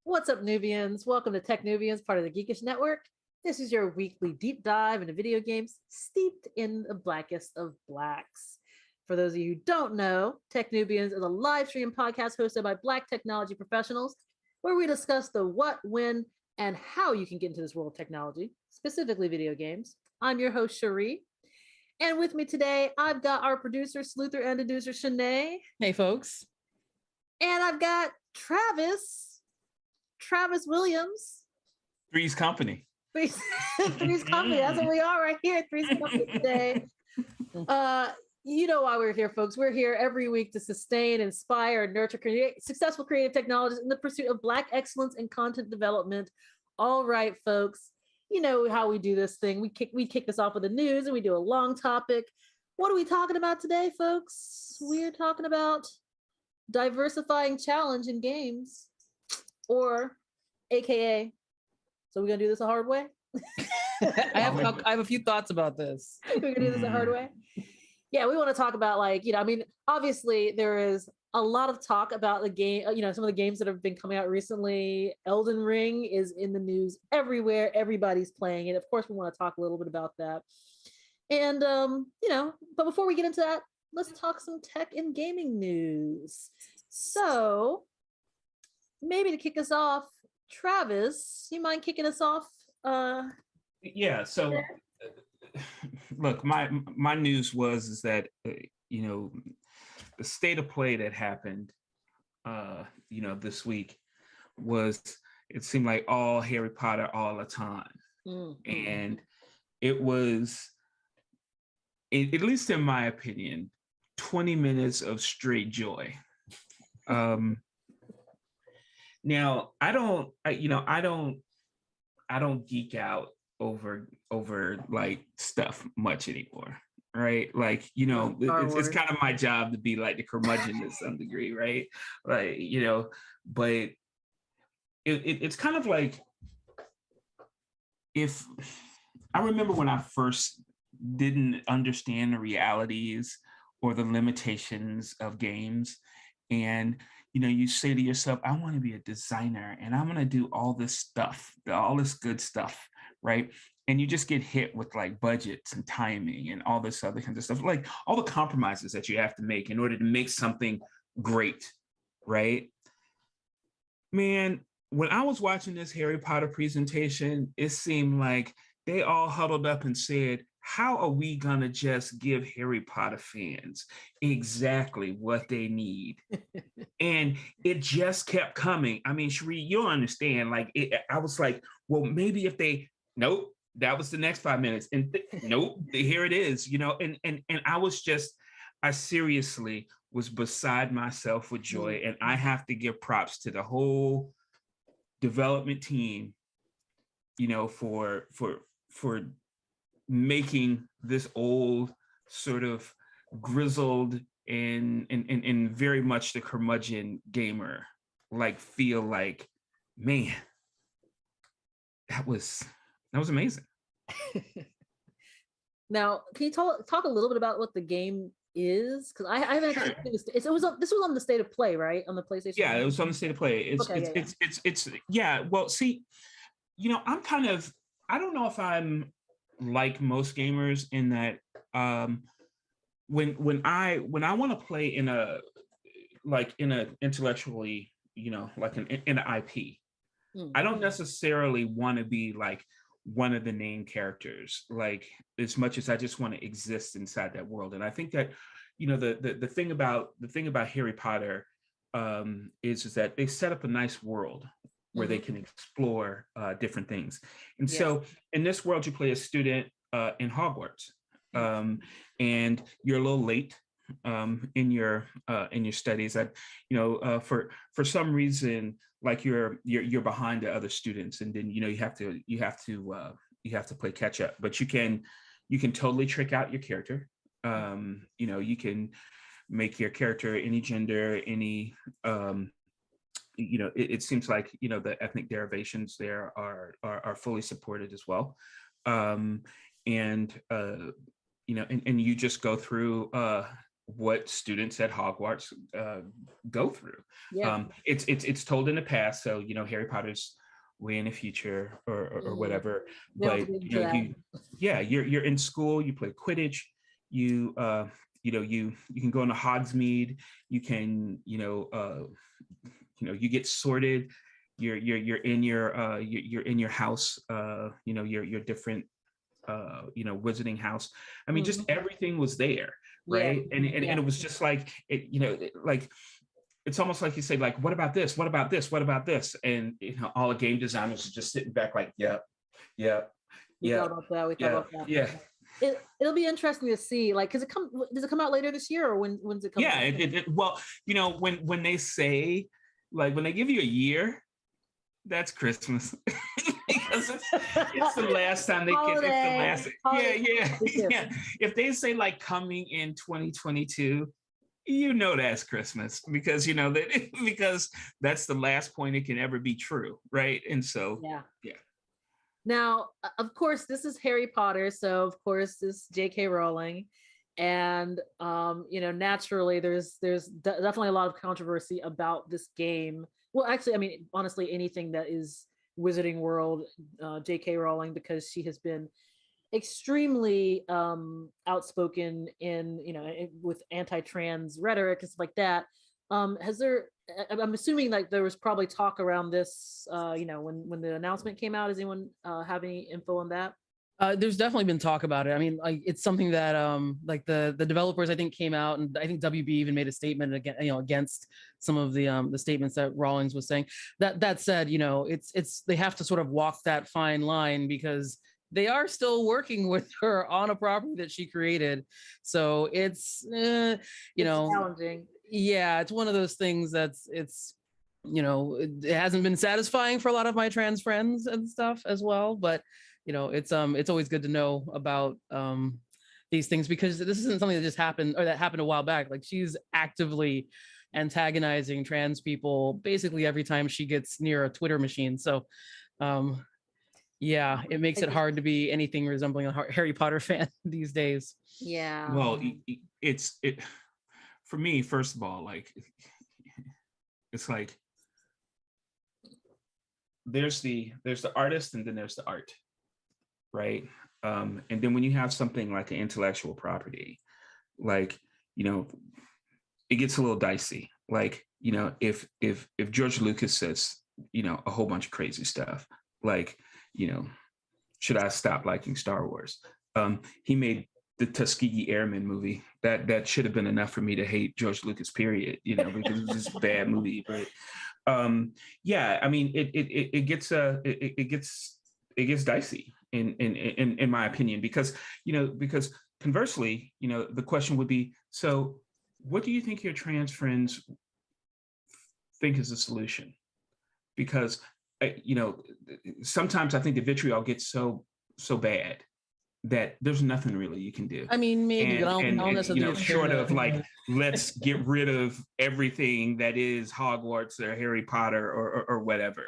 What's up, Nubians? Welcome to techn00bians, part of the Geekish Network. This is your weekly deep dive into video games steeped in the blackest of blacks. For those of you who don't know, techn00bians is a live stream podcast hosted by Black technology professionals where we discuss the what, when, and how you can get into this world of technology, specifically video games. I'm your host, Cherie. And with me today, I've got our producer, sleuther, and deducer, Shanae. Hey, folks. And I've got Travis Williams. Three's Company. Three's Company. That's what we are right here at Three's Company today. You know why we're here, folks. We're here every week to sustain, inspire, and nurture successful creative technologists in the pursuit of Black excellence in content development. All right, folks. You know how we do this thing. We kick this off with the news and we do a long topic. What are we talking about today, folks? We're talking about diversifying challenge in games, or AKA. So we're gonna do this a hard way. I have a few thoughts about this. We're gonna do this a hard way. Yeah, we want to talk about, like, I mean, obviously there is a lot of talk about the game, some of the games that have been coming out recently. Elden Ring is in the news everywhere. Everybody's playing it. Of course, we want to talk a little bit about that. And, but before we get into that, let's talk some tech and gaming news. So maybe to kick us off, Travis, you mind kicking us off? Yeah, so look, my news is that the state of play that happened this week it seemed like all Harry Potter all the time. Mm-hmm. And it was, at least in my opinion, 20 minutes of straight joy. Now I don't geek out over like stuff much anymore, right? Like, it's kind of my job to be like the curmudgeon to some degree, right? Like, but it's kind of like, if I remember when I first didn't understand the realities or the limitations of games, and you say to yourself, I want to be a designer and I'm going to do all this stuff, all this good stuff, right? And you just get hit with like budgets and timing and all this other kinds of stuff, like all the compromises that you have to make in order to make something great, right? Man, when I was watching this Harry Potter presentation, it seemed like they all huddled up and said, how are we gonna just give Harry Potter fans exactly what they need? And it just kept coming. I mean, Cherie, you'll understand. Like, I was like, well, maybe if nope, that was the next 5 minutes, and nope, here it is. And I seriously was beside myself with joy, and I have to give props to the whole development team, for making this old, sort of grizzled and very much the curmudgeon gamer like feel like, man, that was amazing. Now, can you talk a little bit about what the game is? Because I haven't actually seen this. This was on the state of play, right? On the PlayStation. Yeah, it was on the state of play. Well, see, I'm kind of, I don't know if I'm like most gamers in that when I want to play in a intellectually, like in an IP, I don't necessarily want to be like one of the named characters, like, as much as I just want to exist inside that world. And I think that, the thing about Harry Potter is that they set up a nice world where they can explore different things. And so in this world, you play a student in Hogwarts, and you're a little late in your studies. For some reason, like you're behind the other students, and then you have to play catch up. But you can totally trick out your character. You can make your character any gender, any it seems like the ethnic derivations there are fully supported as well, and you just go through what students at Hogwarts go through. Yeah. It's told in the past, so Harry Potter's way in the future or whatever. But you're in school, you play Quidditch, you can go into Hogsmeade, you can you get sorted, you're in your house, your different wizarding house. I mean, just everything was there, right? And it was just like it's almost like you say, like, what about this? What about this? What about this? And all the game designers are just sitting back like, yep. We thought about that. Yeah. It'll be interesting to see, like, does it come out later this year, or when's it come out? Well, when they say, like, when they give you a year, that's Christmas. Because it's the last time they can. It's the last. Yeah. If they say, like, coming in 2022, that's Christmas, because because that's the last point it can ever be true, right? And so yeah. Now, of course, this is Harry Potter, so of course this is J.K. Rowling, and naturally there's definitely a lot of controversy about this game. Well, actually, I mean, honestly, anything that is Wizarding World, J.K. Rowling, because she has been extremely outspoken in with anti-trans rhetoric and stuff like that. I'm assuming like there was probably talk around this when the announcement came out. Does anyone have any info on that? There's definitely been talk about it. I mean, like, it's something that like the developers, I think, came out, and I think WB even made a statement against some of the statements that Rawlings was saying. That said, it's they have to sort of walk that fine line, because they are still working with her on a property that she created. So it's challenging. Yeah, it's one of those things it hasn't been satisfying for a lot of my trans friends and stuff as well. But it's always good to know about these things, because this isn't something that just happened, or that happened a while back. Like, she's actively antagonizing trans people basically every time she gets near a Twitter machine. So yeah, it makes it hard to be anything resembling a Harry Potter fan these days. Yeah. Well, it for me, first of all, like, it's like there's the artist, and then there's the art, right? And then when you have something like an intellectual property, like, it gets a little dicey. Like, if George Lucas says, a whole bunch of crazy stuff, like, should I stop liking Star Wars? He made the Tuskegee Airmen movie. That should have been enough for me to hate George Lucas, period, because it was just a bad movie. But yeah, I mean, it gets dicey in my opinion, because conversely, the question would be, so what do you think your trans friends think is the solution? Because sometimes I think the vitriol gets so bad that there's nothing really you can do. I mean, maybe, and short of like, let's get rid of everything that is Hogwarts or Harry Potter or whatever,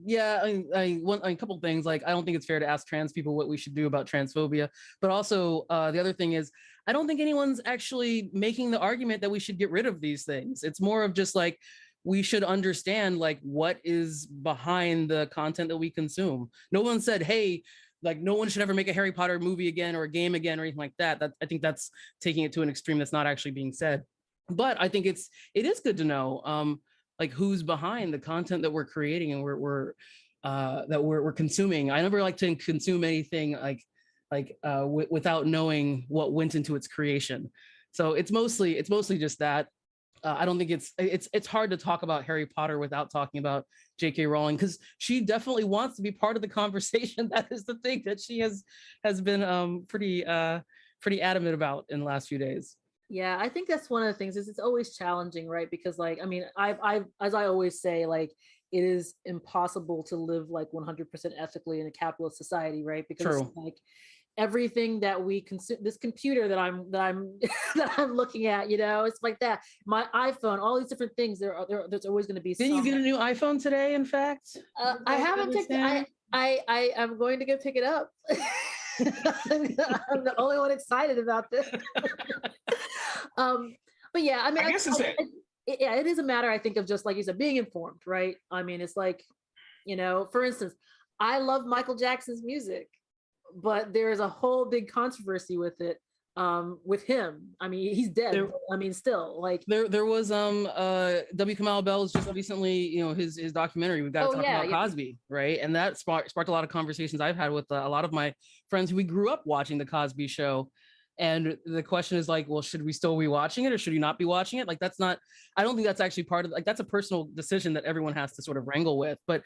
Yeah, a couple of things. Like, I don't think it's fair to ask trans people what we should do about transphobia. But also, the other thing is, I don't think anyone's actually making the argument that we should get rid of these things. It's more of just like, we should understand, like, what is behind the content that we consume. No one said, hey, like, no one should ever make a Harry Potter movie again or a game again or anything like that. I think that's taking it to an extreme that's not actually being said. But I think it is good to know like, who's behind the content that we're creating and we're consuming. I never like to consume anything without knowing what went into its creation. So it's mostly just that. I don't think it's hard to talk about Harry Potter without talking about J.K. Rowling, because she definitely wants to be part of the conversation. That is the thing that she has been pretty adamant about in the last few days. Yeah, I think that's one of the things, is it's always challenging, right? Because, like, I mean, I as I always say, like, it is impossible to live like 100% ethically in a capitalist society, right? Because it's like everything that we consume, this computer that I'm that I'm looking at, it's like that. My iPhone, all these different things. There's always going to be. Didn't you get a new iPhone today? In fact, I haven't picked. I am going to go pick it up. I'm the only one excited about this. But yeah, I mean, I guess yeah, it is a matter, I think, of just like you said, being informed, right? I mean, it's like, for instance, I love Michael Jackson's music, but there's a whole big controversy with it, with him. I mean, he's dead. I mean, still, like there was W. Kamau Bell's just recently, his documentary. We've got to talk about Cosby, right? And that sparked a lot of conversations I've had with a lot of my friends who we grew up watching the Cosby Show. And the question is like, well, should we still be watching it or should you not be watching it? Like, I don't think that's actually part of, like, that's a personal decision that everyone has to sort of wrangle with. But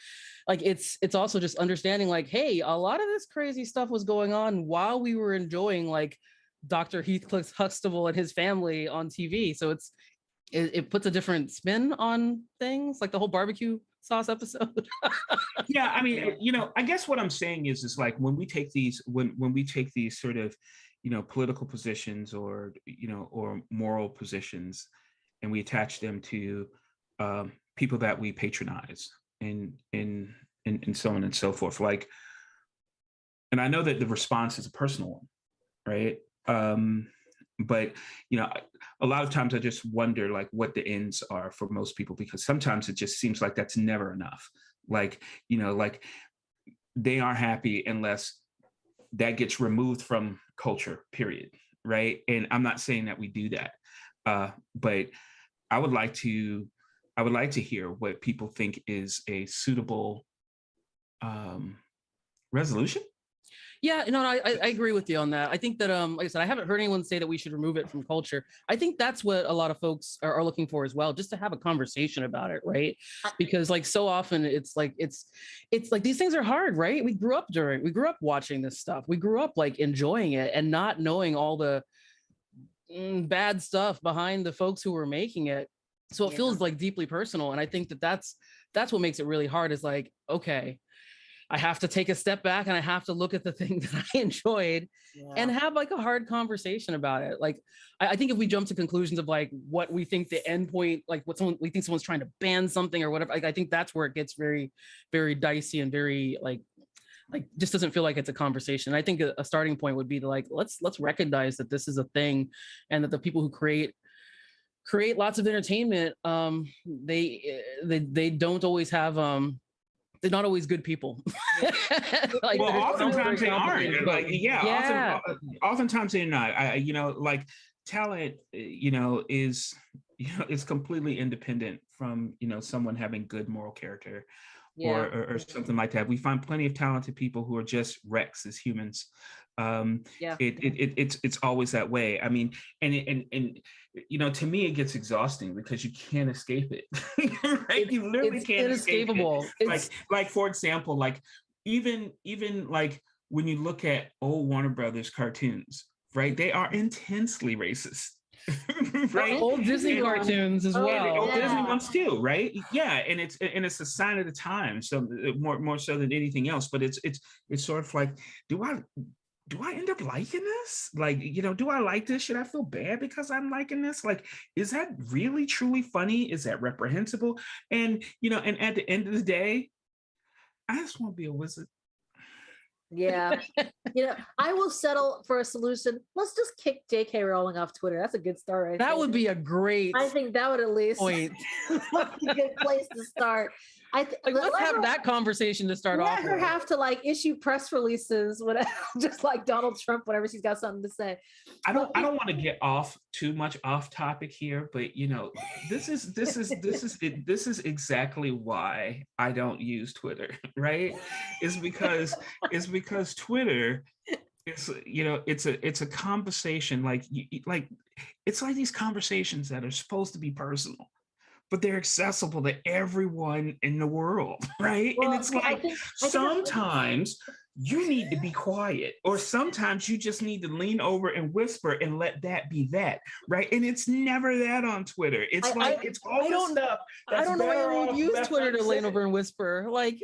like, it's also just understanding like, hey, a lot of this crazy stuff was going on while we were enjoying like Dr. Heathcliff Huxtable and his family on TV. So it puts a different spin on things, like the whole barbecue sauce episode. Yeah, I mean, I guess what I'm saying is like when we take these sort of, political positions or moral positions, and we attach them to people that we patronize and so on and so forth. Like, and I know that the response is a personal one, right? But a lot of times I just wonder like what the ends are for most people, because sometimes it just seems like that's never enough. Like, like they aren't happy unless that gets removed from culture, period, right? And I'm not saying that we do that, but I would like to hear what people think is a suitable resolution. Yeah, I agree with you on that. I think that, like I said, I haven't heard anyone say that we should remove it from culture. I think that's what a lot of folks are looking for as well, just to have a conversation about it, right? Because like so often it's like these things are hard, right? We grew up watching this stuff. We grew up like enjoying it and not knowing all the bad stuff behind the folks who were making it. So it feels like deeply personal. And I think that's what makes it really hard, is like, okay, I have to take a step back and I have to look at the thing that I enjoyed and have like a hard conversation about it. Like, I think if we jump to conclusions of like what we think the end point, like we think someone's trying to ban something or whatever, like, I think that's where it gets very, very dicey and very like just doesn't feel like it's a conversation. I think a starting point would be to like, let's recognize that this is a thing, and that the people who create lots of entertainment, they don't always have, they're not always good people. Like, well, oftentimes they aren't. Like, oftentimes they're not. Like talent, is completely independent from someone having good moral character, or something like that. We find plenty of talented people who are just wrecks as humans. It's always that way. I mean, and to me it gets exhausting because you can't escape it. Right? You literally can't escape it. Like for example, like even like when you look at old Warner Brothers cartoons, right? They are intensely racist. Right? Old Disney cartoons as well. Old Disney ones too, right? Yeah, and it's a sign of the time, so more so than anything else. But it's sort of like, do I end up liking this? Like, do I like this? Should I feel bad because I'm liking this? Like, is that really truly funny? Is that reprehensible? And and at the end of the day, I just want to be a wizard. Yeah. I will settle for a solution. Let's just kick J.K. Rowling off Twitter. That's a good start, right? That would be a great I think that would at least point. be a good place to start. Let's have that conversation to start off. Let her have to like issue press releases, whatever, just like Donald Trump, whenever she's got something to say. I don't want to get too much off topic here, but this is exactly why I don't use Twitter, right? It's because Twitter, it's a conversation, like it's like these conversations that are supposed to be personal, but they're accessible to everyone in the world, right? Well, and it's like, sometimes you need to be quiet, or sometimes you just need to lean over and whisper and let that be that, right? And it's never that on Twitter. It's it's always stuff. I don't know why anyone use Twitter to lean over and whisper. Like,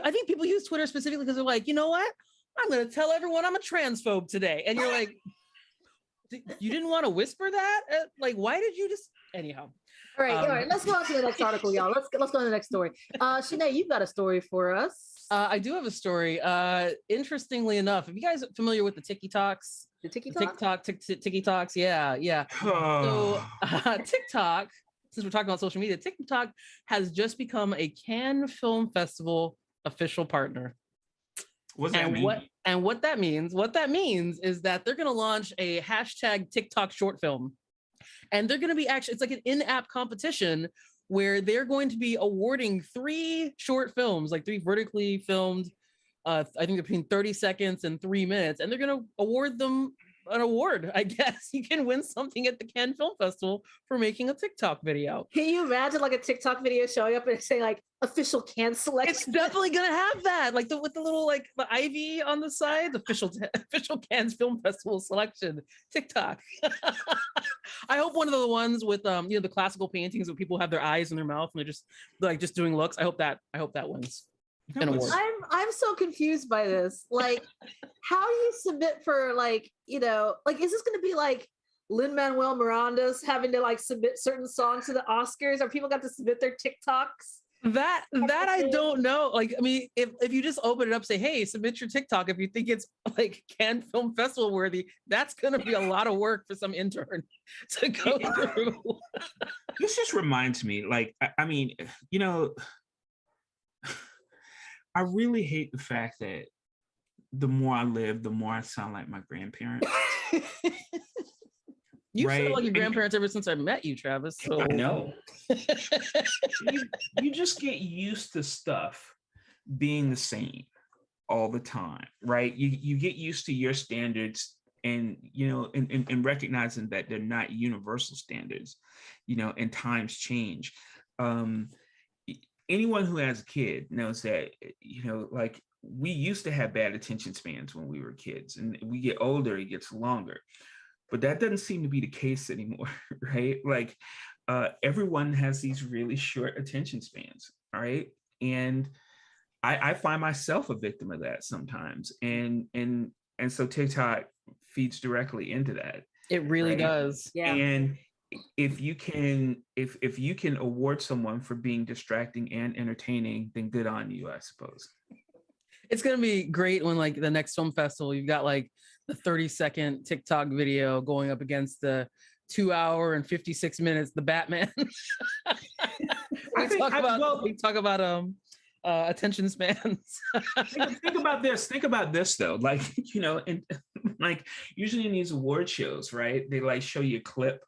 I think people use Twitter specifically because they're like, you know what? I'm going to tell everyone I'm a transphobe today. And you're like, you didn't want to whisper that? Like, why did you just... Anyhow. All right. Let's go on to the next article, y'all. Let's go to the next story. Shanae, you've got a story for us. I do have a story. Interestingly enough, are you guys familiar with the TikToks? The TikToks. Yeah. So TikTok, since we're talking about social media, TikTok has just become a Cannes Film Festival official partner. What does that mean? What that means is that they're going to launch a hashtag TikTok short film. And they're going to be it's like an in-app competition where they're going to be awarding 3 short films, like 3 vertically filmed, I think between 30 seconds and 3 minutes. And they're going to award them an award. I guess you can win something at the Cannes Film Festival for making a TikTok video. Can you imagine like a TikTok video showing up and saying like official Cannes selection? It's definitely gonna have that, like with the little like the ivy on the side, the official Cannes Film Festival selection TikTok. I hope one of the ones with the classical paintings where people have their eyes in their mouth and they're just doing looks. I hope that wins an award. I'm so confused by this. Like, how do you submit for like, is this going to be like Lin-Manuel Miranda's having to like submit certain songs to the Oscars? Or people got to submit their TikToks? That I don't know. Like, I mean, if you just open it up, say, hey, submit your TikTok if you think it's like Cannes Film Festival worthy, that's going to be a lot of work for some intern to go through. This just reminds me, like, I mean, I really hate the fact that the more I live, the more I sound like my grandparents. You sound like your grandparents ever since I met you, Travis. So. I know. you just get used to stuff being the same all the time, right? You get used to your standards and, and recognizing that they're not universal standards, and times change. Anyone who has a kid knows that, like we used to have bad attention spans when we were kids, and we get older, it gets longer. But that doesn't seem to be the case anymore, right? Like everyone has these really short attention spans, right? And I find myself a victim of that sometimes. And so TikTok feeds directly into that. It really does. Yeah. And if you can award someone for being distracting and entertaining, then good on you, I suppose. It's going to be great when like the next film festival, you've got like the 30-second TikTok video going up against the 2 hour and 56 minutes, the Batman. we talk about attention spans. think about this though. Like, and like usually in these award shows, right? They like show you a clip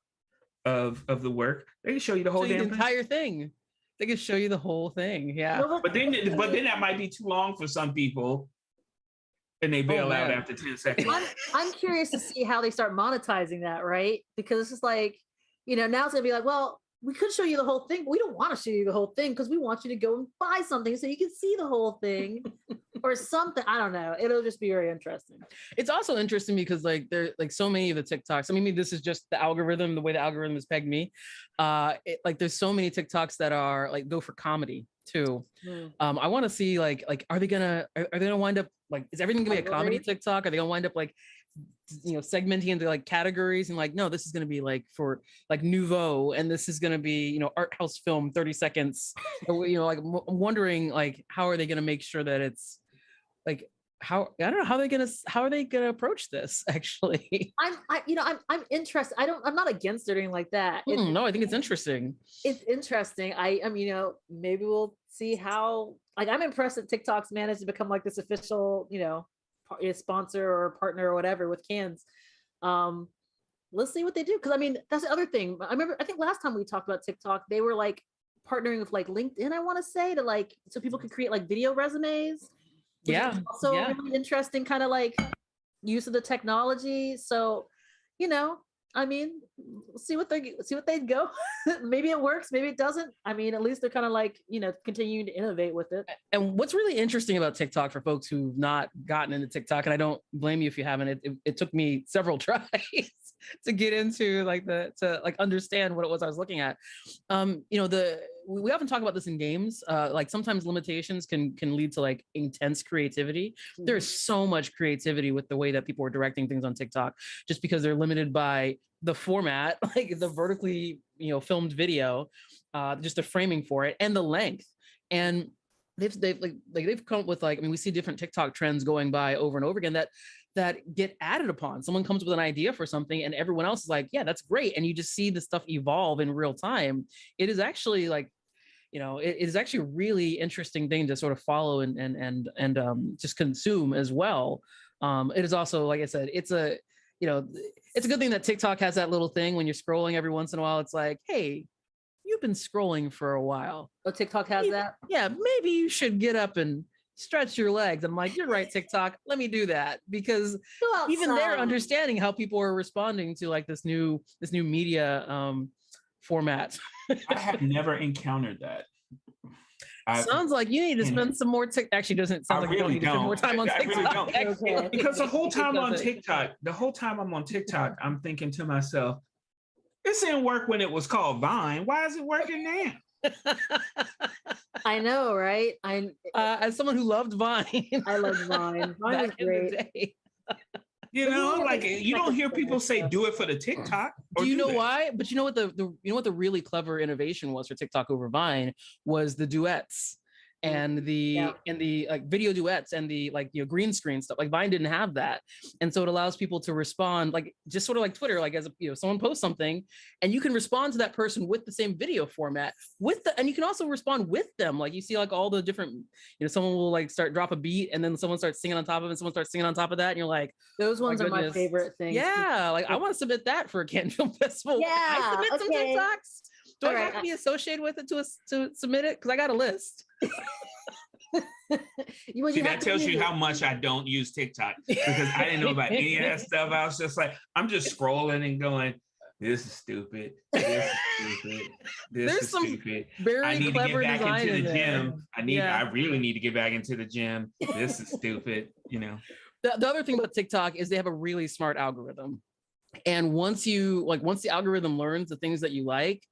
of the work. They can show you the whole damn entire thing. They can show you the whole thing. Yeah. But then that might be too long for some people. And they bail out after 10 seconds. I'm curious to see how they start monetizing that, right? Because it's just like, now it's gonna be like, well, we could show you the whole thing, but we don't want to show you the whole thing because we want you to go and buy something so you can see the whole thing or something. I don't know. It'll just be very interesting. It's also interesting because like there like so many of the TikToks. I mean, this is just the algorithm, the way the algorithm has pegged me. Like there's so many TikToks that are like go for comedy too. I want to see like are they gonna wind up like, is everything gonna be a comedy TikTok? Are they gonna wind up like segmenting into like categories and like, no, this is going to be like for like nouveau, and this is going to be, art house film 30 seconds. Like I'm wondering like, how are they going to make sure that it's like, I don't know how are they going to approach this actually. I'm interested. I'm not against anything like that. No, I think it's interesting. It's interesting. Maybe we'll see how, like, I'm impressed that TikTok's managed to become like this official, sponsor or partner or whatever with Cannes. Let's see what they do, because I mean that's the other thing. I think last time we talked about TikTok, they were like partnering with like LinkedIn, I want to say, to like so people could create like video resumes. Really interesting kind of like use of the technology. So I mean, see what they go. Maybe it works, maybe it doesn't. I mean, at least they're kind of like, continuing to innovate with it. And what's really interesting about TikTok for folks who've not gotten into TikTok, and I don't blame you if you haven't, it took me several tries to get into to understand what it was I was looking at. We often talk about this in games. Like sometimes limitations can lead to like intense creativity. Mm-hmm. There's so much creativity with the way that people are directing things on TikTok, just because they're limited by the format, like the vertically, filmed video, just the framing for it and the length. And they've come up with like, I mean, we see different TikTok trends going by over and over again that that get added upon. Someone comes with an idea for something and everyone else is like, yeah, that's great. And you just see the stuff evolve in real time. It is actually like, it is actually a really interesting thing to sort of follow and just consume as well. It is also, like I said, it's a good thing that TikTok has that little thing when you're scrolling every once in a while. It's like, hey, you've been scrolling for a while. Oh, TikTok has that? Yeah, maybe you should get up and stretch your legs. I'm like, you're right, TikTok. Let me do that, because even they're understanding how people are responding to like this new media format. I have never encountered that. Sounds like you need to spend some more actually doesn't sound like you need to spend more time on TikTok. I really don't. Okay. Because the whole time I'm on TikTok, I'm thinking to myself, this didn't work when it was called Vine. Why is it working now? I know, right? As someone who loved Vine. I loved Vine. Vine was great. You don't hear people say do it for the TikTok. Do you know why? But you know what the really clever innovation was for TikTok over Vine was the duets and the like video duets and the green screen stuff. Like Vine didn't have that, and so it allows people to respond like just sort of like Twitter, like as someone posts something and you can respond to that person with the same video format and you can also respond with them. Like you see like all the different, someone will like drop a beat and then someone starts singing on top of it and someone starts singing on top of that and you're like, those ones are my favorite things. Yeah, like I want to submit that for a Cannes Film Festival. Yeah, I submit some TikToks. Do I have to be associated with it to submit it? Because I got a list. See, that tells you how much I don't use TikTok, because I didn't know about any of that stuff. I was just like, I'm just scrolling and going, this is stupid. This is stupid. This is stupid. I need to get back into the gym. I really need to get back into the gym. This is stupid. The other thing about TikTok is they have a really smart algorithm. And once the algorithm learns the things that you like,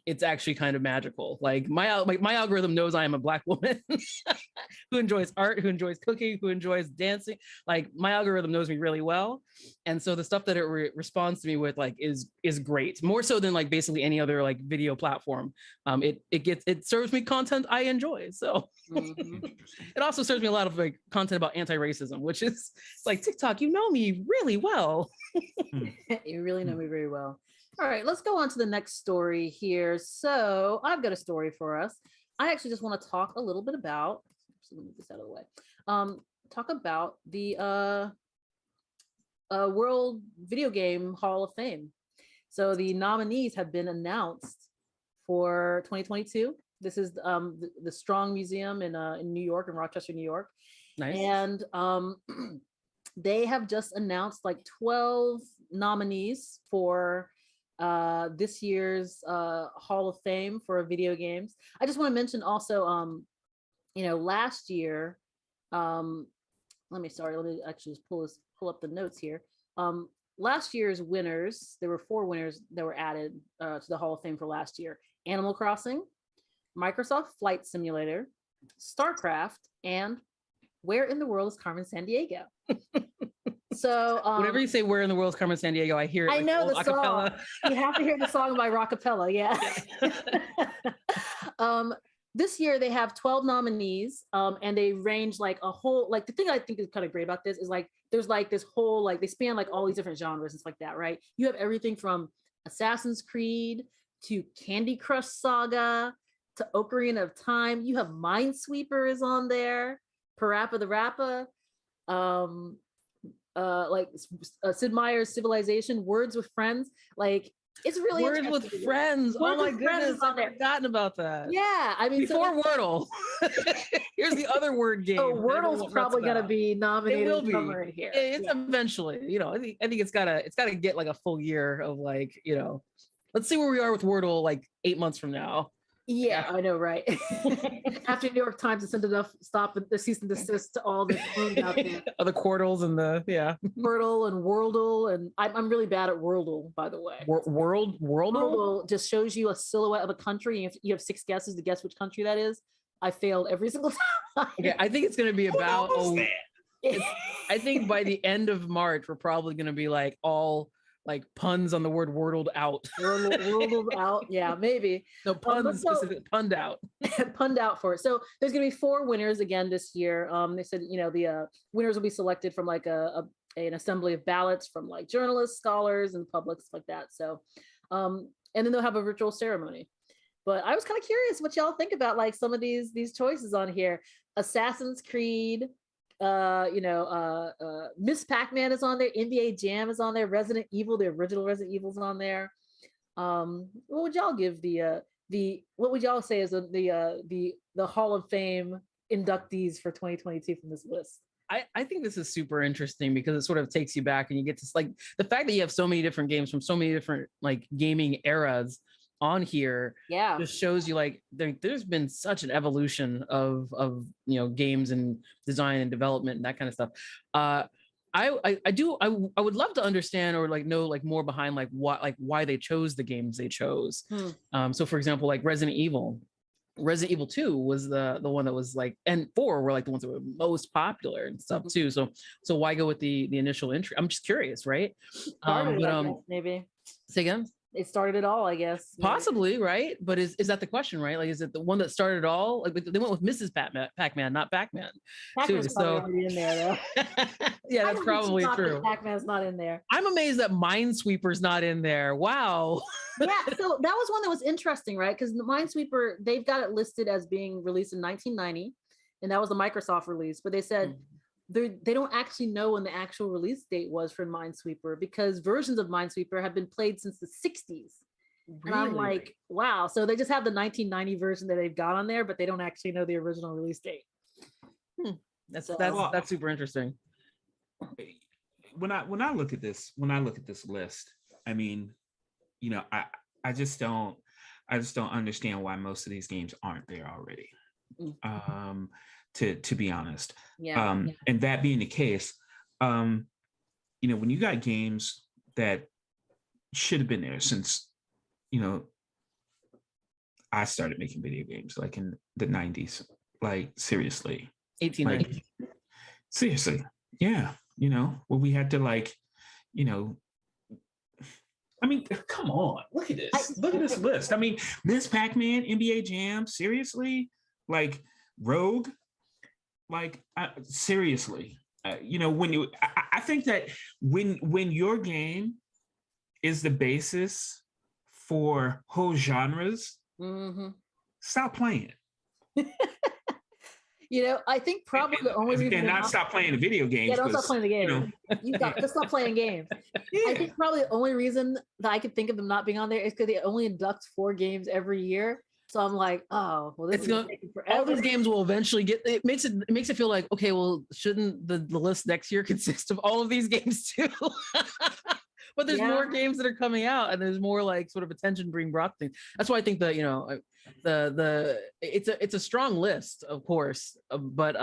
it's actually kind of magical. Like my algorithm knows I am a Black woman who enjoys art, who enjoys cooking, who enjoys dancing. Like my algorithm knows me really well, and so the stuff that it responds to me with is great, more so than basically any other video platform. It serves me content I enjoy. So it also serves me a lot of content about anti-racism, which is TikTok. You know me really well. You really know me very well. All right, let's go on to the next story here. So I've got a story for us. I actually just want to talk a little bit about, let me move this out of the way. Talk about the World Video Game Hall of Fame. So the nominees have been announced for 2022. This is the Strong Museum in New York, in Rochester, New York. Nice. And they have just announced 12 nominees for this year's Hall of Fame for video games. I just want to mention also, last year, let me actually just pull up the notes here. Last year's winners, there were 4 winners that were added to the Hall of Fame for last year: Animal Crossing, Microsoft Flight Simulator, StarCraft, and Where in the World is Carmen Sandiego? So whenever you say "Where in the World is Carmen Sandiego," I hear it. I know the song. You have to hear the song by Rockapella. Yeah. This year they have 12 nominees, and they range a whole. The thing I think is kind of great about this is there's this whole they span all these different genres and stuff like that, right? You have everything from Assassin's Creed to Candy Crush Saga to Ocarina of Time. You have Minesweeper is on there, Parappa the Rappa. Sid Meier's Civilization, Words with Friends. It's really Words with Friends. Oh my goodness, I've forgotten about that. Yeah, I mean, before Wordle. Here's the other word game. Oh, Wordle's probably going to be nominated. It will be somewhere in here. It's eventually. I think it's gotta get a full year of let's see where we are with Wordle 8 months from now. Yeah, I know, right? After New York Times has sent enough the cease and desist to all the clones out there. The Quirtles and Wordle and Worldle, and I'm really bad at Worldle, by the way. Worldle just shows you a silhouette of a country, and you have 6 guesses to guess which country that is. I failed every single time. Okay, I think it's going to be about. I think by the end of March, we're probably going to be all like puns on the word wordled out. Wordled out. Yeah, maybe. No puns, specific punned out. Punned out for it. So there's going to be 4 winners again this year. They said, the winners will be selected from like an assembly of ballots from like journalists, scholars, and publics like that. So, and then they'll have a virtual ceremony. But I was kind of curious what y'all think about like some of these choices on here. Assassin's Creed, Miss Pac-Man is on there, NBA Jam is on there, Resident Evil, the original Resident Evil's on there. What would y'all give what would y'all say is the Hall of Fame inductees for 2022 from this list? I think this is super interesting because it sort of takes you back and you get to like the fact that you have so many different games from so many different like gaming eras on here. Yeah, just shows you like there's been such an evolution of games and design and development and that kind of stuff. I would love to understand or like know like more behind like what like why they chose the games they chose. So for example, like Resident Evil 2 was the one that was like, and 4 were like the ones that were most popular and stuff too. So why go with the initial entry? I'm just curious, right? Maybe say again. It started it all, I guess. Possibly, right? But is that the question, right? Like, is it the one that started it all? Like they went with Mrs. Pac-Man, not Pac-Man. Pac-Man's probably in there, though. Yeah, that's probably true. Pac-Man's not in there. I'm amazed that Minesweeper's not in there. Wow. Yeah, so that was one that was interesting, right? Because the Minesweeper, they've got it listed as being released in 1990, and that was the Microsoft release. But they said they don't actually know when the actual release date was for Minesweeper because versions of Minesweeper have been played since the 60s. Really? And I'm like, wow. So they just have the 1990 version that they've got on there, but they don't actually know the original release date. That's super interesting. When I look at this list, I mean, I just don't understand why most of these games aren't there already. To be honest. And that being the case, when you got games that should have been there since, I started making video games like in the 90s, like seriously. 1890. Like, seriously. Yeah. Where we had to like, I mean, come on, look at this. Look at this list. I mean, Miss Pac-Man, NBA Jam, seriously? Like Rogue? Like seriously, when I think that when your game is the basis for whole genres, stop playing. I think probably the only reason and not stop playing the video games. Yeah, don't stop playing the game. Just stop playing games. Yeah. I think probably the only reason that I could think of them not being on there is because they only induct 4 games every year. So I'm like, oh, well, this is taking forever. All these games will eventually get. It makes it feel like, okay, well, shouldn't the list next year consist of all of these games too? But there's more games that are coming out, and there's more like sort of attention being brought to things. That's why I think that it's a strong list, of course, but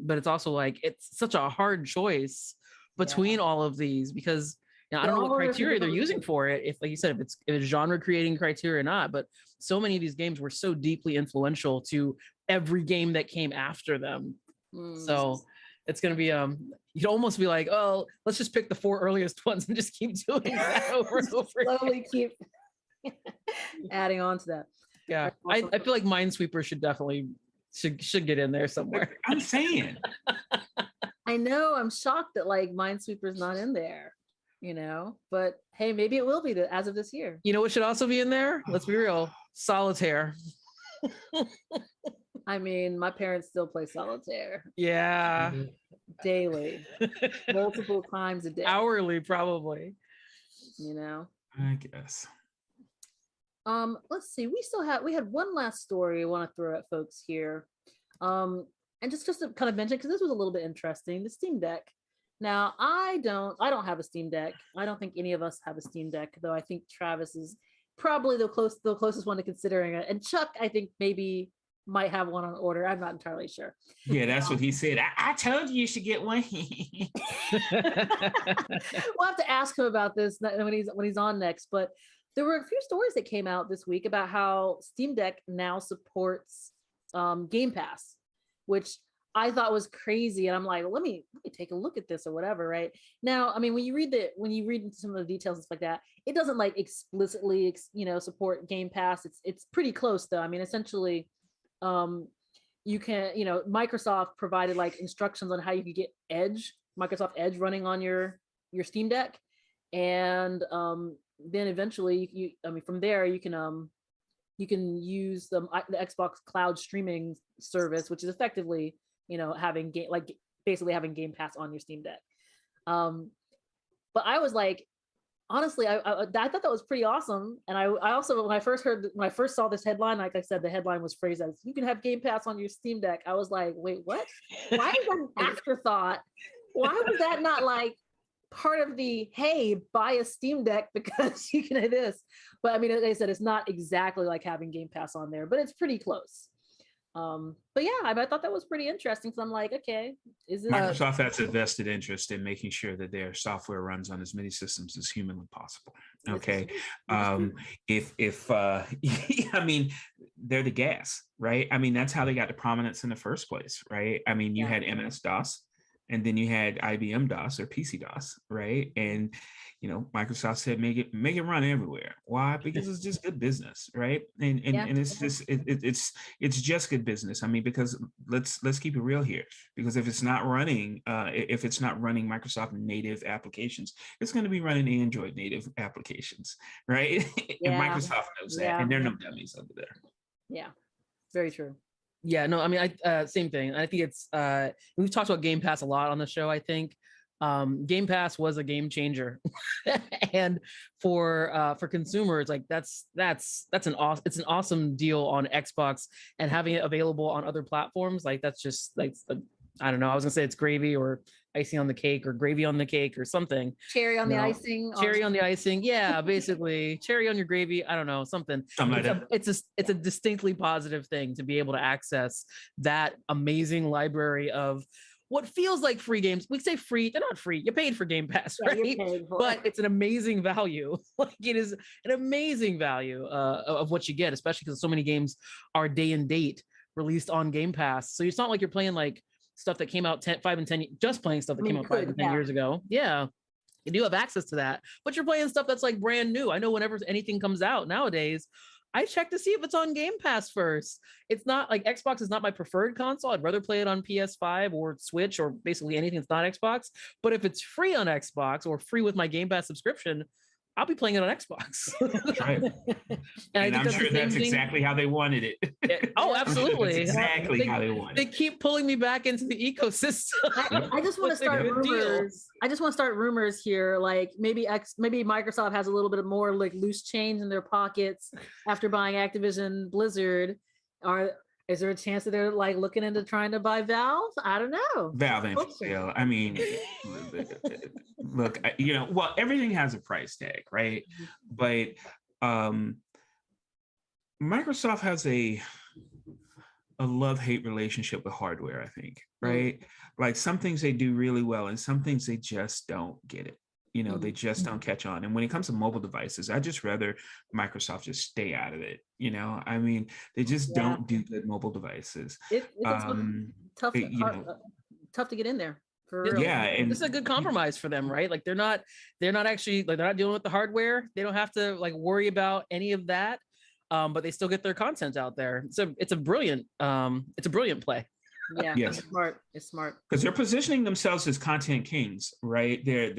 it's also like it's such a hard choice between all of these because. I don't know what criteria they're using for it. If, like you said, if it's genre creating criteria or not, but so many of these games were so deeply influential to every game that came after them. So it's going to be, you'd almost be like, oh, let's just pick the 4 earliest ones and just keep doing that over and over. Slowly keep adding on to that. Yeah. I feel like Minesweeper should definitely should get in there somewhere. I'm saying. I know. I'm shocked that like Minesweeper's not in there. But hey, maybe it will be as of this year. What should also be in there? Let's be real. Solitaire. I mean, my parents still play solitaire. Yeah. Daily. Multiple times a day. Hourly, probably. I guess. Let's see. We had one last story I want to throw at folks here. And just to kind of mention, because this was a little bit interesting, the Steam Deck. Now, I don't have a Steam Deck. I don't think any of us have a Steam Deck, though I think Travis is probably the closest one to considering it. And Chuck, I think maybe might have one on order. I'm not entirely sure. Yeah, that's what he said. I told you should get one. We'll have to ask him about this when he's on next. But there were a few stories that came out this week about how Steam Deck now supports Game Pass, which I thought was crazy. And I'm like, let me take a look at this or whatever. Right now, I mean, when you read into some of the details and stuff like that, it doesn't like explicitly, support Game Pass. It's pretty close though. I mean, essentially, you can, Microsoft provided like instructions on how you could get Microsoft Edge running on your Steam Deck. And then eventually from there you can use the Xbox cloud streaming service, which is effectively, having basically having Game Pass on your Steam Deck. But I was like, honestly, I thought that was pretty awesome. And I also, when I first saw this headline, like I said, the headline was phrased as "you can have Game Pass on your Steam Deck." I was like, wait, what? Why was that an afterthought? Why was that not like part of the, hey, buy a Steam Deck because you can have this? But I mean, like I said, it's not exactly like having Game Pass on there, but it's pretty close. But yeah, I thought that was pretty interesting. So I'm like, okay, is this Microsoft has a vested interest in making sure that their software runs on as many systems as humanly possible. Okay, if I mean, they're the gas, right? I mean, that's how they got the prominence in the first place, right? I mean, you had MS DOS, and then you had IBM DOS or PC DOS, right? And Microsoft said make it run everywhere. Why? Because it's just good business, right? And it's just it's just good business. I mean, because let's keep it real here. Because if it's not running Microsoft native applications, it's going to be running Android native applications, right? And Microsoft knows that, and they're no dummies over there. Yeah, very true. Yeah, no, I mean, same thing. I think it's we've talked about Game Pass a lot on the show. I think Game Pass was a game changer, and for consumers, like it's an awesome deal on Xbox, and having it available on other platforms, like that's just like, I don't know. I was gonna say it's gravy or icing on the cake or gravy on the cake or something. Cherry on the icing. Cherry on the icing. Yeah, basically cherry on your gravy. I don't know, something. It's a distinctly positive thing to be able to access that amazing library of what feels like free games. We say free, they're not free. You paid for Game Pass, right? But it's an amazing value. Like it is an amazing value of what you get, especially because so many games are day and date released on Game Pass. So it's not like you're playing like stuff that came out 5 and 10, just playing stuff that came out 5 and 10 years ago. Yeah. You do have access to that, but you're playing stuff that's like brand new. I know whenever anything comes out nowadays, I check to see if it's on Game Pass first. It's not like Xbox is not my preferred console. I'd rather play it on PS5 or Switch or basically anything that's not Xbox. But if it's free on Xbox or free with my Game Pass subscription, I'll be playing it on Xbox. Right. and I'm sure that's exactly how they wanted it. Oh, absolutely. That's exactly how they wanted it. They keep pulling me back into the ecosystem. I just want to start rumors. I just want to start rumors here. Like maybe Microsoft has a little bit more like loose change in their pockets after buying Activision Blizzard. Is there a chance that they're like looking into trying to buy Valve? I don't know. Valve ain't for sale. I mean, look, well, everything has a price tag, right? But Microsoft has a love-hate relationship with hardware, I think, right? Like some things they do really well and some things they just don't get it. They just don't catch on. And when it comes to mobile devices, I just rather Microsoft just stay out of it. I mean, they just don't do good mobole devices. It's tough to get in there. For real. Yeah, and this is a good compromise for them, right? Like they're not actually like they're not dealing with the hardware. They don't have to like worry about any of that. But they still get their content out there. It's a brilliant play. Yeah, yes. It's smart because they're positioning themselves as content kings, right? They're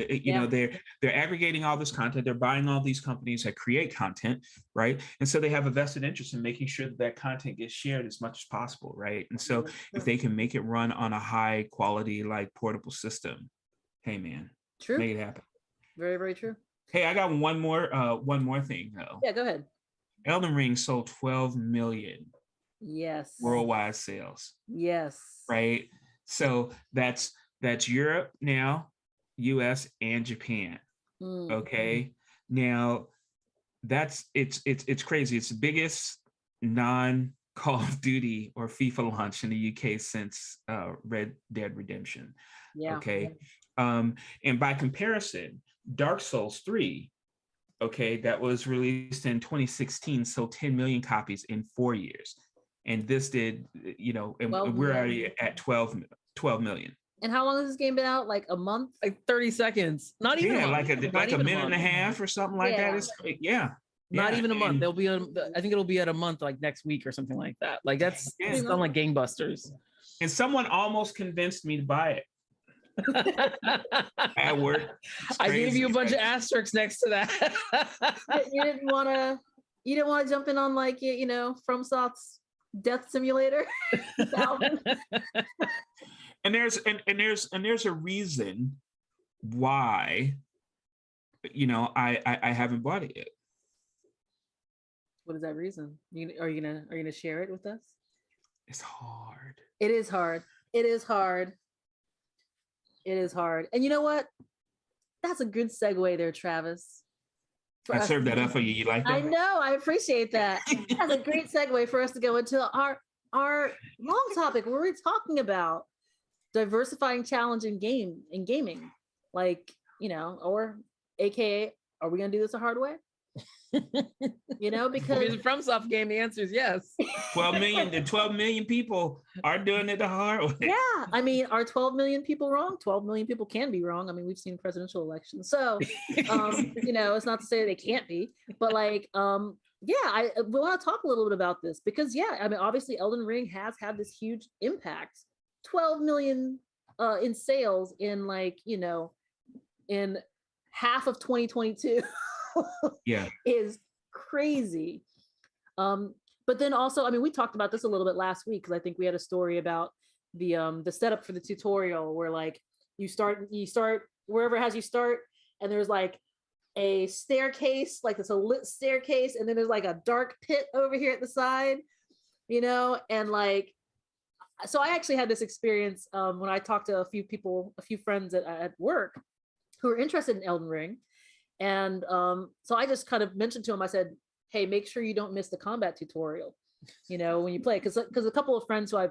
aggregating all this content. They're buying all these companies that create content, right? And so they have a vested interest in making sure that content gets shared as much as possible, right? And so if they can make it run on a high quality like portable system, hey man, true, make it happen. Very, very true. Hey, I got one more thing though. Yeah, go ahead. Elden Ring sold 12 million. Yes. Worldwide sales. Yes. Right. So that's Europe now, US and Japan. Okay. Now it's crazy. It's the biggest non-Call of Duty or FIFA launch in the UK since Red Dead Redemption. Yeah. Okay. And by comparison, Dark Souls 3, okay, that was released in 2016, sold 10 million copies in 4 years. and this did, and 12 we're million. already at 12 million. And how long has this game been out? Like a month? Like 30 seconds. Not even a month. like a minute and a half or something like that. It's, Not even a month. And They'll be I think it'll be at a month, like next week or something like that. Like it's done like gangbusters. And someone almost convinced me to buy it at work. I gave you a bunch of asterisks next to that. You didn't want to jump in on like, FromSoft's Death Simulator. And there's a reason why, I haven't bought it yet. What is that reason? Are you gonna share it with us? It's hard. It is hard. It is hard. It is hard. And you know what? That's a good segue there, Travis. I served that up for you. You like that? I know. I appreciate that. That's a great segue for us to go into our long topic where we're talking about diversifying challenge in gaming. Like, or AKA, are we gonna do this the hard way? Because it's a FromSoft game, the answer is yes. 12 million people are doing it the hard way. Yeah, I mean, are 12 million people wrong? 12 million people can be wrong. I mean, we've seen presidential elections, so it's not to say they can't be, but like, we want to talk a little bit about this because, I mean, obviously, Elden Ring has had this huge impact. 12 million in sales in in half of 2022. Is crazy. But then also, I mean, we talked about this a little bit last week because I think we had a story about the setup for the tutorial where like you start wherever it has you start, and there's like a staircase, like it's a lit staircase, and then there's like a dark pit over here at the side, and like, so I actually had this experience when I talked to a few friends at work who are interested in Elden Ring. And so I just kind of mentioned to him, I said, hey, make sure you don't miss the combat tutorial, when you play. Because a couple of friends who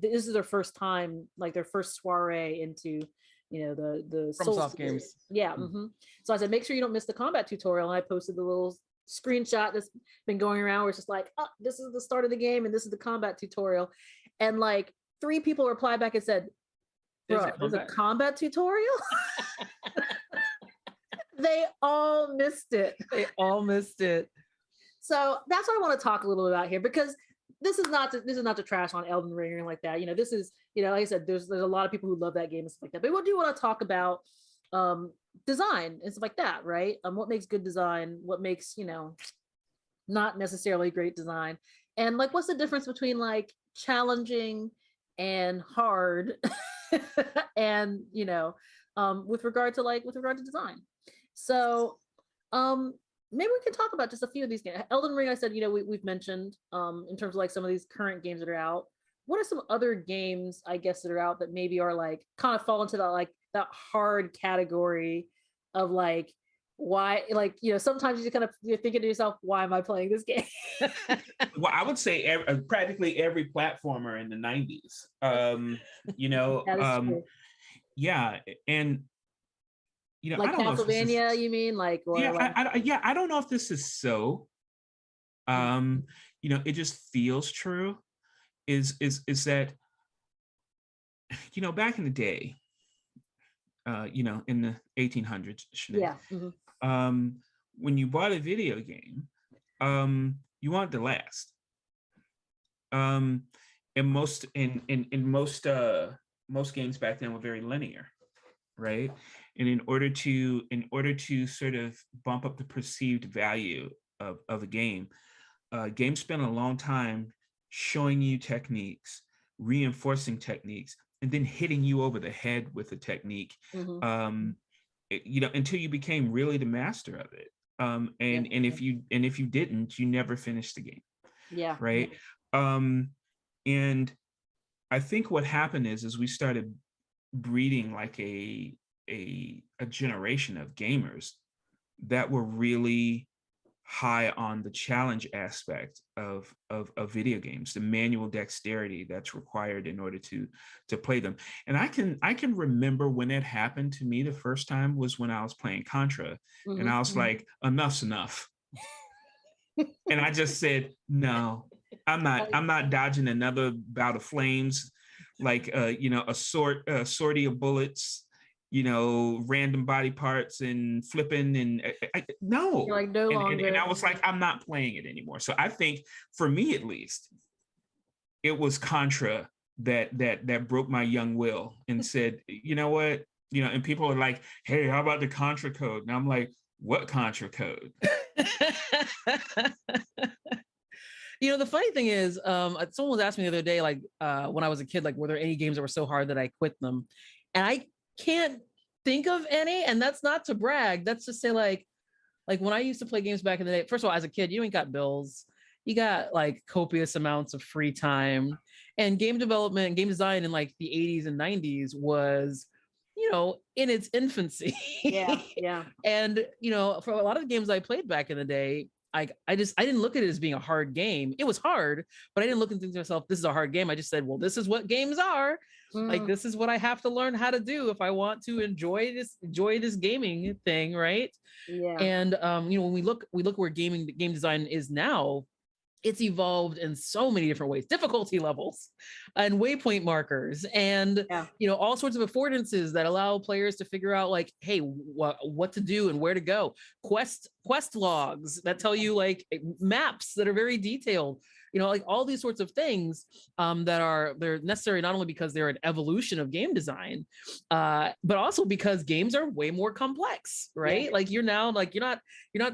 this is their first time, like their first soiree into, the FromSoft games. Yeah. Mm-hmm. So I said, make sure you don't miss the combat tutorial. And I posted the little screenshot that's been going around where it's just like, oh, this is the start of the game and this is the combat tutorial. And like 3 people replied back and said, bro, there's a combat tutorial? They all missed it. So that's what I want to talk a little about here, because this is not to trash on Elden Ring or anything like that. This is, like I said, there's a lot of people who love that game and stuff like that. But we do want to talk about design and stuff like that, right? What makes good design? What makes, not necessarily great design? And like, what's the difference between like challenging and hard, and with regard to design. So maybe we can talk about just a few of these games. Elden Ring, I said, we've mentioned in terms of like some of these current games that are out. What are some other games, I guess, that are out that maybe are like kind of fall into that like that hard category of like, why, like, sometimes you're thinking to yourself, why am I playing this game? Well, I would say practically every platformer in the 90s. That is true. Yeah, and like Castlevania, you mean? Like, or I don't know if this is so. It just feels true. Is that back in the day, in the 1800s, when you bought a video game, you wanted to last. And most games back then were very linear, right? And in order to sort of bump up the perceived value of a game, games spent a long time showing you techniques, reinforcing techniques, and then hitting you over the head with a technique, until you became really the master of it. And if you didn't, you never finished the game. Yeah. Right. And I think what happened is we started breeding like a generation of gamers that were really high on the challenge aspect of video games, the manual dexterity that's required in order to play them. And I can remember when it happened to me the first time was when I was playing Contra, and I was like, enough's enough. And I just said, no, I'm not dodging another bout of flames, like a sortie of bullets, random body parts and flipping and no. You're like no longer. And I was like, I'm not playing it anymore. So I think for me at least, it was Contra that broke my young will and said, you know what, and people are like, hey, how about the Contra code? And I'm like, what Contra code? The funny thing is, someone was asking me the other day, like when I was a kid, like, were there any games that were so hard that I quit them? And I can't think of any. And that's not to brag. That's to say, like when I used to play games back in the day, first of all, as a kid, you ain't got bills. You got like copious amounts of free time, and game development and game design in like the 80s and 90s was, in its infancy. Yeah. And, for a lot of the games I played back in the day, I didn't look at it as being a hard game. It was hard, but I didn't look and think to myself, this is a hard game. I just said, well, this is what games are. Like, this is what I have to learn how to do if I want to enjoy this gaming thing, right? Yeah. And when we look where game design is now, it's evolved in so many different ways, difficulty levels and waypoint markers and, all sorts of affordances that allow players to figure out like, hey, what to do and where to go. Quest logs that tell you like maps that are very detailed, like all these sorts of things they're necessary not only because they're an evolution of game design, but also because games are way more complex, right? Yeah. Like you're not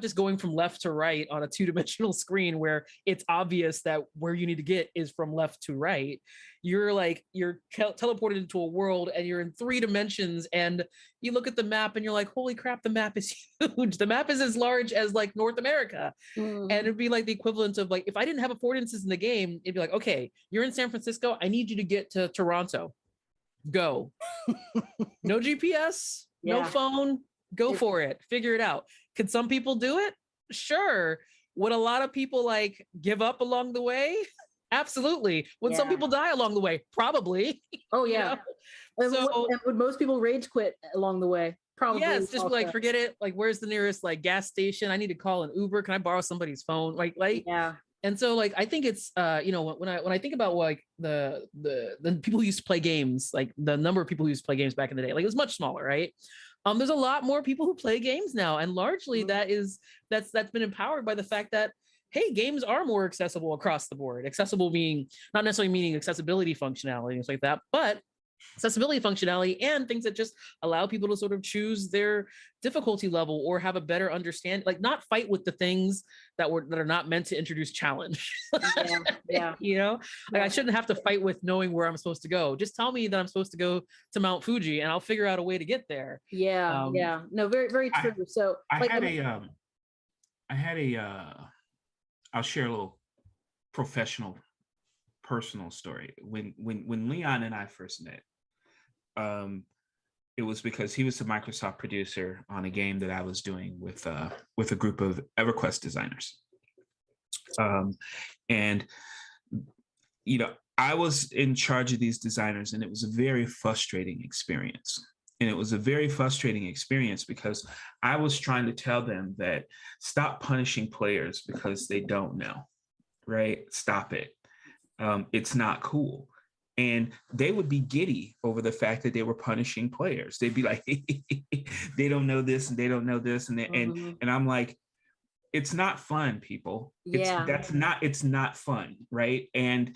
just going from left to right on a two-dimensional screen where it's obvious that where you need to get is from left to right. You're teleported into a world and you're in 3 dimensions and you look at the map and you're like, holy crap, the map is huge. The map is as large as like North America. And it'd be like the equivalent of like, if I didn't have affordances in the game, it'd be like, okay, you're in San Francisco. I need you to get to Toronto. Go. No GPS, no phone, go for it. Figure it out. Could some people do it? Sure. Would a lot of people like give up along the way? Absolutely. Would some people die along the way? Probably. Oh yeah. So would most people rage quit along the way? Probably. Yes, just like forget it. Like, where's the nearest like gas station? I need to call an Uber. Can I borrow somebody's phone? Like yeah. And so like I think it's when I think about like the people who used to play games, like the number of people who used to play games back in the day, like it was much smaller, right? There's a lot more people who play games now, and largely that's been empowered by the fact that, hey, games are more accessible across the board. Accessible being not necessarily meaning accessibility functionality, things like that, but accessibility functionality and things that just allow people to sort of choose their difficulty level or have a better understanding, like not fight with the things that are not meant to introduce challenge. Yeah. Like I shouldn't have to fight with knowing where I'm supposed to go. Just tell me that I'm supposed to go to Mount Fuji and I'll figure out a way to get there. Yeah. No, very, very true. I'll share a little personal story. When Leon and I first met, it was because he was the Microsoft producer on a game that I was doing with a group of EverQuest designers. And I was in charge of these designers, and it was a very frustrating experience. And it was a very frustrating experience because I was trying to tell them that stop punishing players because they don't know, right? Stop it. It's not cool. And they would be giddy over the fact that they were punishing players. They'd be like, they don't know this and they don't know this. And I'm like, it's not fun, people. It's not fun, right? And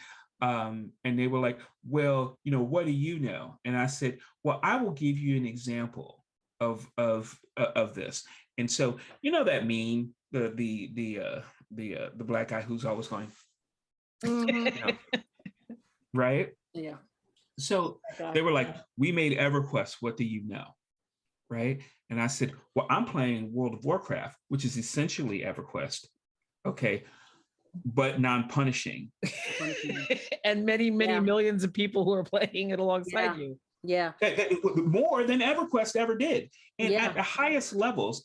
they were like, well, what do you know? And I said, well, I will give you an example of this. And so, that meme, the black guy who's always going, right? Yeah. So they were like, we made EverQuest. What do you know? Right. And I said, well, I'm playing World of Warcraft, which is essentially EverQuest. Okay. But non-punishing. And many millions of people who are playing it alongside you. Yeah. More than EverQuest ever did. And at the highest levels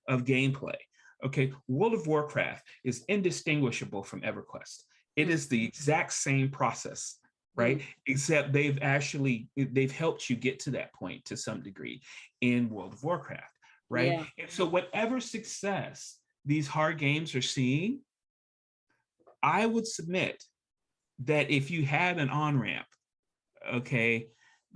of gameplay, okay, World of Warcraft is indistinguishable from EverQuest. It is the exact same process, right? Except they've helped you get to that point to some degree in World of Warcraft, right? Yeah. And so whatever success these hard games are seeing, I would submit that if you had an on-ramp, okay,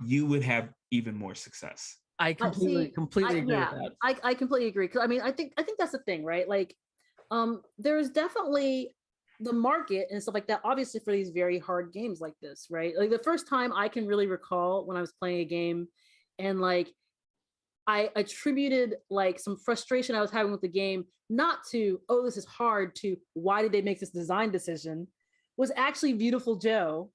you would have even more success. I completely agree with that. I completely agree. Because I mean, I think that's the thing, right? Like, there's definitely the market and stuff like that, obviously, for these very hard games like this, right? Like the first time I can really recall when I was playing a game and like I attributed like some frustration I was having with the game, not to, oh, this is hard, to why did they make this design decision, was actually Beautiful Joe.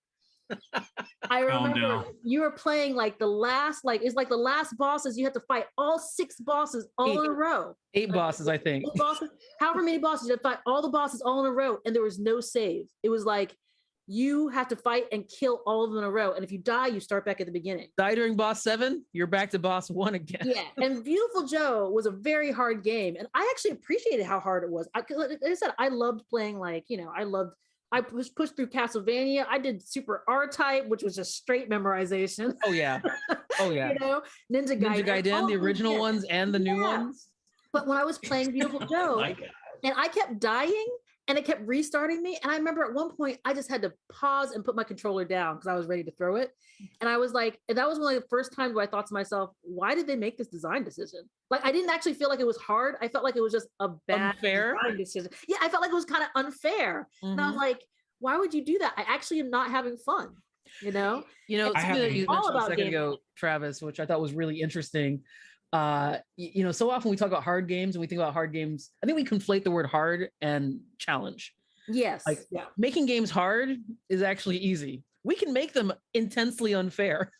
I remember you were playing like the last, like it's like the last bosses. You had to fight all 6 bosses all in a row. 8 bosses, I think. 8 bosses, however many bosses, you had to fight all the bosses all in a row, and there was no save. It was like you have to fight and kill all of them in a row, and if you die, you start back at the beginning. Die during boss 7, you're back to boss 1 again. Yeah, and Beautiful Joe was a very hard game, and I actually appreciated how hard it was. Like I said, I loved playing, like, you know, I pushed through Castlevania. I did Super R-Type, which was just straight memorization. Oh yeah, oh yeah. You know, Ninja Gaiden, the original ones and the new ones. But when I was playing Beautiful Joe, and I kept dying, and it kept restarting me. And I remember at one point, I just had to pause and put my controller down because I was ready to throw it. And I was like, and that was one of the first times where I thought to myself, why did they make this design decision? Like, I didn't actually feel like it was hard. I felt like it was just a bad design decision. Yeah, I felt like it was kind of unfair. Mm-hmm. And I was like, why would you do that? I actually am not having fun, you know? You know, something that you mentioned a second ago, Travis, which I thought was really interesting. You know, so often we talk about hard games and we think about hard games. I think we conflate the word hard and challenge. Yes. Like making games hard is actually easy. We can make them intensely unfair.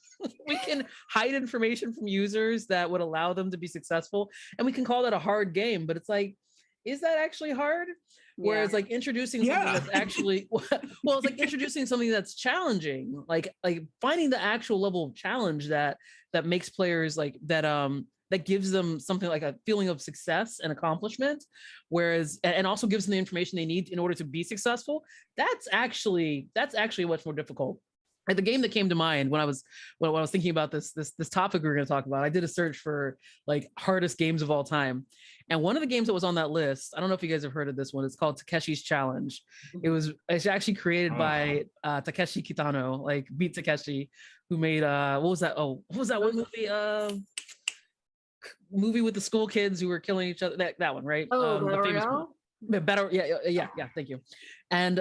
We can hide information from users that would allow them to be successful. And we can call that a hard game, but it's like, is that actually hard? Whereas like introducing something that's actually, well, it's like introducing something that's challenging, like finding the actual level of challenge that makes players like that gives them something like a feeling of success and accomplishment, whereas, and also gives them the information they need in order to be successful. That's actually much more difficult. Like the game that came to mind when I was thinking about this topic we were going to talk about, I did a search for like hardest games of all time. And one of the games that was on that list, I don't know if you guys have heard of this one. It's called Takeshi's Challenge. It's actually created by Takeshi Kitano, like Beat Takeshi, who made what was that one movie with the school kids who were killing each other? That one, right? The famous one. Better, yeah. Thank you. And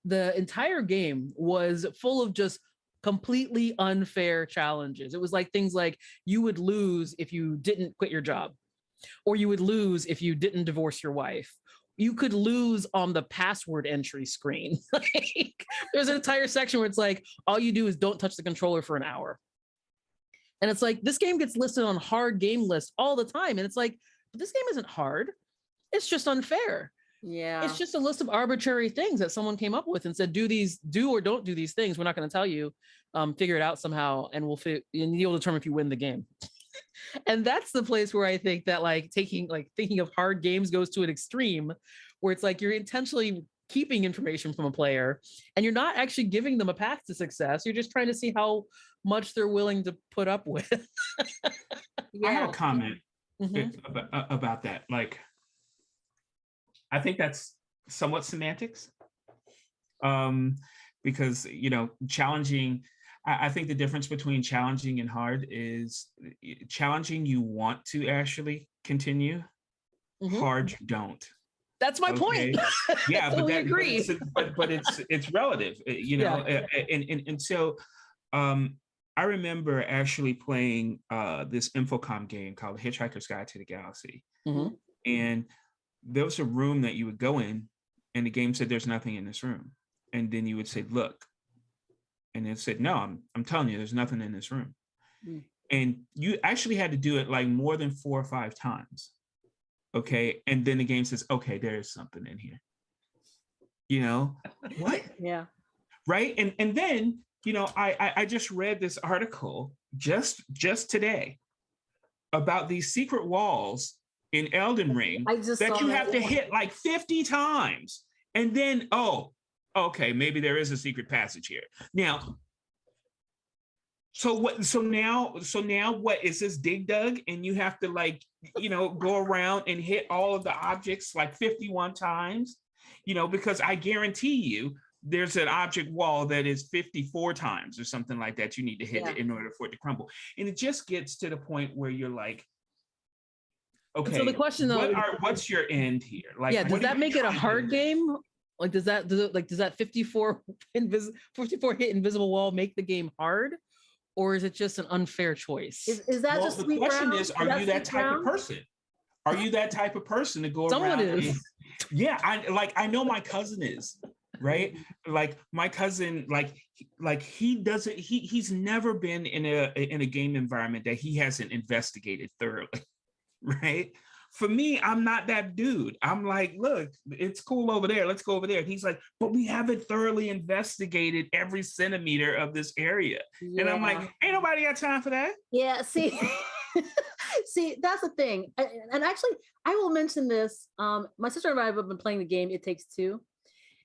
the entire game was full of just completely unfair challenges. It was like things like you would lose if you didn't quit your job, or you would lose if you didn't divorce your wife. You could lose on the password entry screen. Like, there's an entire section where it's like all you do is don't touch the controller for an hour. And it's like this game gets listed on hard game lists all the time, and it's like, but this game isn't hard. It's just unfair. Yeah. It's just a list of arbitrary things that someone came up with and said, do or don't do these things. We're not going to tell you, figure it out somehow. And you'll determine if you win the game. And that's the place where I think that thinking of hard games goes to an extreme where it's like, you're intentionally keeping information from a player and you're not actually giving them a path to success. You're just trying to see how much they're willing to put up with. I have a comment about that. Like, I think that's somewhat semantics, because, you know, challenging, I think the difference between challenging and hard is challenging, you want to actually continue, hard, you don't. That's my point. Yeah, but we agree. But it's relative, you know, and so I remember actually playing this Infocom game called Hitchhiker's Guide to the Galaxy, and there was a room that you would go in and the game said, there's nothing in this room. And then you would say, look, and it said, no, I'm telling you, there's nothing in this room. And you actually had to do it like more than 4 or 5 times. Okay. And then the game says, okay, there is something in here. You know, what? Yeah. Right. And then, you know, I just read this article just today about these secret walls in Elden Ring that you have to hit like 50 times. And then, okay, maybe there is a secret passage here. Now, so now what is this Dig Dug? And you have to, like, you know, go around and hit all of the objects like 51 times. you know, because I guarantee you there's an object wall that is 54 times or something like that. You need to hit it in order for it to crumble. And it just gets to the point where you're like, okay, so the question though, what's your end here? Like, yeah, does that make it a hard game? Like, does that 54 hit invisible wall make the game hard? Or is it just an unfair choice? Is that just the question is, are you that type of person? Are you that type of person to go Someone around? Is. Yeah, I know my cousin is, right? Like my cousin, he doesn't, he's never been in a game environment that he hasn't investigated thoroughly, right? For me, I'm not that dude. I'm like, look, it's cool over there. Let's go over there. And he's like, but we haven't thoroughly investigated every centimeter of this area. Yeah. And I'm like, ain't nobody got time for that. Yeah, see, see, that's the thing. And actually, I will mention this. My sister and I have been playing the game It Takes Two.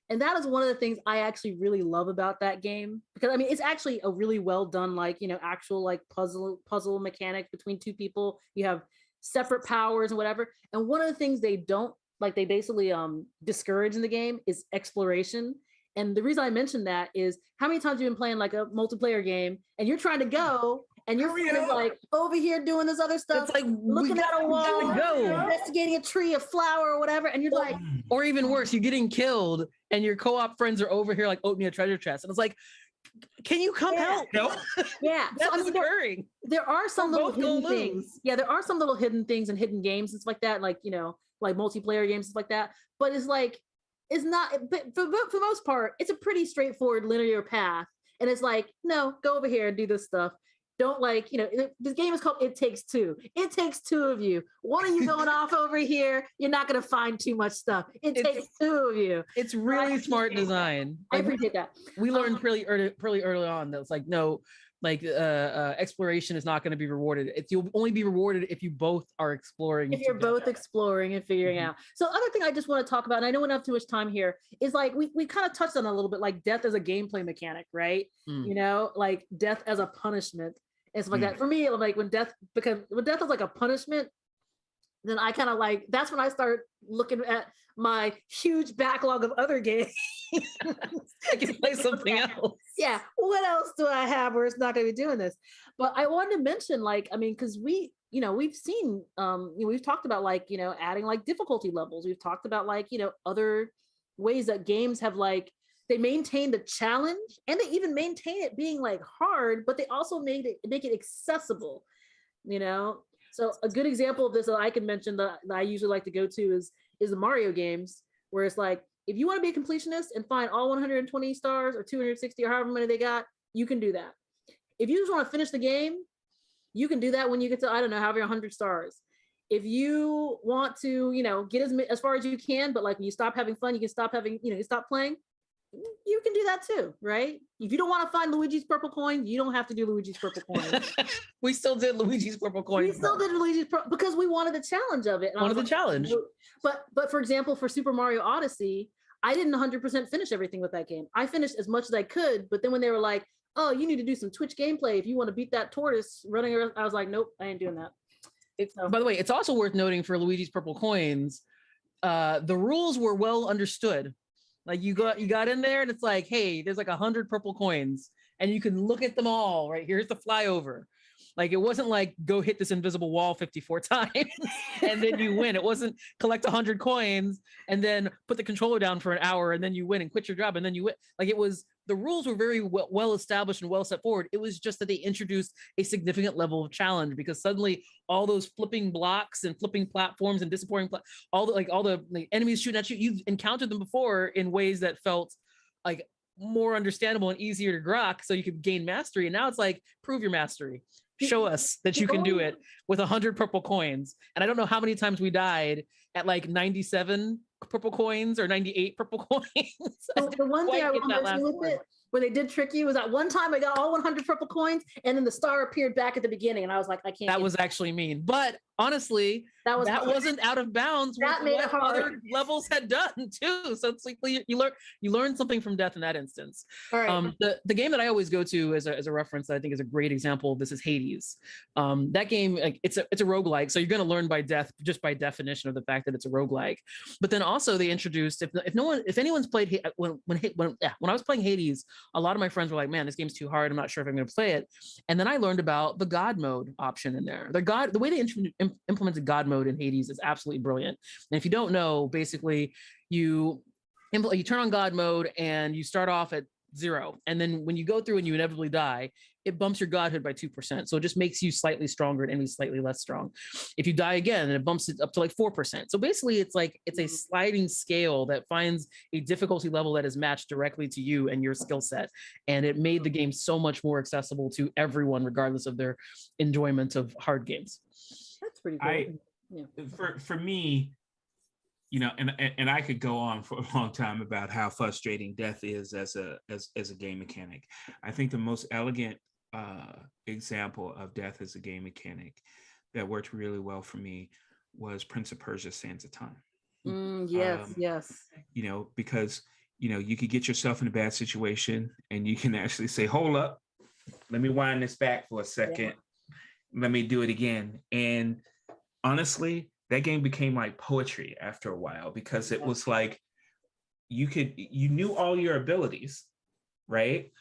And that is one of the things I actually really love about that game. Because I mean, it's actually a really well done, like, you know, actual like puzzle mechanic between two people. You have separate powers and whatever. And one of the things they don't like, they basically discourage in the game is exploration. And the reason I mentioned that is how many times you've been playing like a multiplayer game and you're trying to go and you're like over here doing this other stuff, it's like looking at a wall, investigating a tree, a flower, or whatever, and you're like, or even worse, you're getting killed and your co-op friends are over here like opening a treasure chest, and it's like, can you come help? No. Yeah. That's occurring. There are some little hidden things. Yeah, there are some little hidden things and hidden games and stuff like that, like, you know, like multiplayer games, stuff like that. But it's like, it's not, but for the most part, it's a pretty straightforward linear path. And it's like, no, go over here and do this stuff. Don't like, you know, this game is called It Takes Two. It takes two of you. One of you going off over here, you're not going to find too much stuff. It takes two of you. It's really smart design. I appreciate that. We learned pretty early on that it's like, no, like exploration is not going to be rewarded. You'll only be rewarded if you both are exploring. If you're both exploring and figuring out. So other thing I just want to talk about, and I know we don't have too much time here, is like we kind of touched on it a little bit, like death as a gameplay mechanic, right? You know, like death as a punishment and stuff like that. For me, like when death is like a punishment, then I kind of like, that's when I start looking at my huge backlog of other games. I can play something else. Yeah. What else do I have where it's not going to be doing this? But I wanted to mention, like, I mean, because we've seen, we've talked about like, you know, adding like difficulty levels. We've talked about like, you know, other ways that games have like, they maintain the challenge and they even maintain it being like hard, but they also make it accessible, you know? So a good example of this that I can mention that I usually like to go to is the Mario games, where it's like, if you want to be a completionist and find all 120 stars or 260 or however many they got, you can do that. If you just want to finish the game, you can do that when you get to, I don't know, however 100 stars. If you want to, you know, get as far as you can, but like when you stop having fun, you can stop having, you know, you stop playing, you can do that too, right? If you don't want to find Luigi's purple coin, you don't have to do Luigi's purple coin. We still did Luigi's purple coin. We still did Luigi's because we wanted the challenge of it. Wanted the challenge. But for example, for Super Mario Odyssey, I didn't 100% finish everything with that game. I finished as much as I could, but then when they were like, oh, you need to do some Twitch gameplay if you want to beat that tortoise running around, I was like, nope, I ain't doing that. By the way, it's also worth noting for Luigi's Purple Coins, the rules were well understood. Like you got in there and it's like, hey, there's like 100 purple coins and you can look at them all, right? Here's the flyover. Like, it wasn't like, go hit this invisible wall 54 times and then you win. It wasn't collect 100 coins and then put the controller down for an hour and then you win and quit your job and then you win. Like, it was, the rules were very well established and well set forward. It was just that they introduced a significant level of challenge because suddenly all those flipping blocks and flipping platforms and disappointing, all the enemies shooting at you, you've encountered them before in ways that felt like more understandable and easier to grok so you could gain mastery. And now it's like, prove your mastery. Show us that you can do it with 100 purple coins. And I don't know how many times we died at like 97 purple coins or 98 purple coins. The one thing I want to mention with it, where they did trick you, was that one time I got all 100 purple coins and then the star appeared back at the beginning and I was like, I can't. That was actually mean. But honestly, that wasn't out of bounds that with made what it hard. other levels had done too. So it's like you learn something from death in that instance. All right. The game that I always go to as a reference that I think is a great example of this is Hades. That game, like, it's a roguelike, so you're going to learn by death just by definition of the fact that it's a roguelike. But then also they introduced, if anyone's played, when I was playing Hades, a lot of my friends were like, man, this game's too hard. I'm not sure if I'm going to play it. And then I learned about the God mode option in there. The way they implemented God mode in Hades is absolutely brilliant. And if you don't know, basically you turn on God mode and you start off at 0. And then when you go through and you inevitably die, it bumps your godhood by 2%. So it just makes you slightly stronger and enemies slightly less strong. If you die again, then it bumps it up to like 4%. So basically it's a sliding scale that finds a difficulty level that is matched directly to you and your skill set. And it made the game so much more accessible to everyone, regardless of their enjoyment of hard games. That's pretty cool. For me, and I could go on for a long time about how frustrating death is as a game mechanic. I think the most elegant example of death as a game mechanic that worked really well for me was Prince of Persia: Sands of Time. Yes. Because you could get yourself in a bad situation and you can actually say, hold up, let me wind this back for a second. Let me do it again. And honestly, that game became like poetry after a while, because it was like you knew all your abilities, right?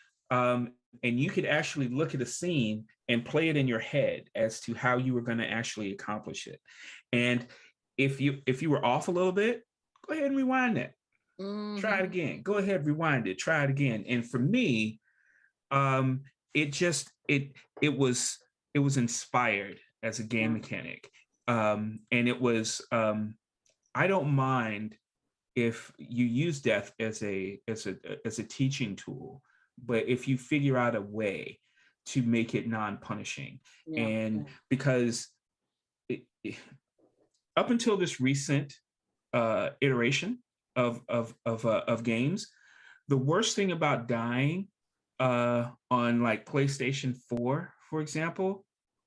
And you could actually look at a scene and play it in your head as to how you were going to actually accomplish it. And if you were off a little bit, go ahead and rewind it. Try it again. Go ahead, rewind it. Try it again. And for me, it was inspired as a game mechanic. And it was, I don't mind if you use death as a teaching tool, but if you figure out a way to make it non-punishing. Because up until this recent iteration of games, the worst thing about dying on like PlayStation 4, for example,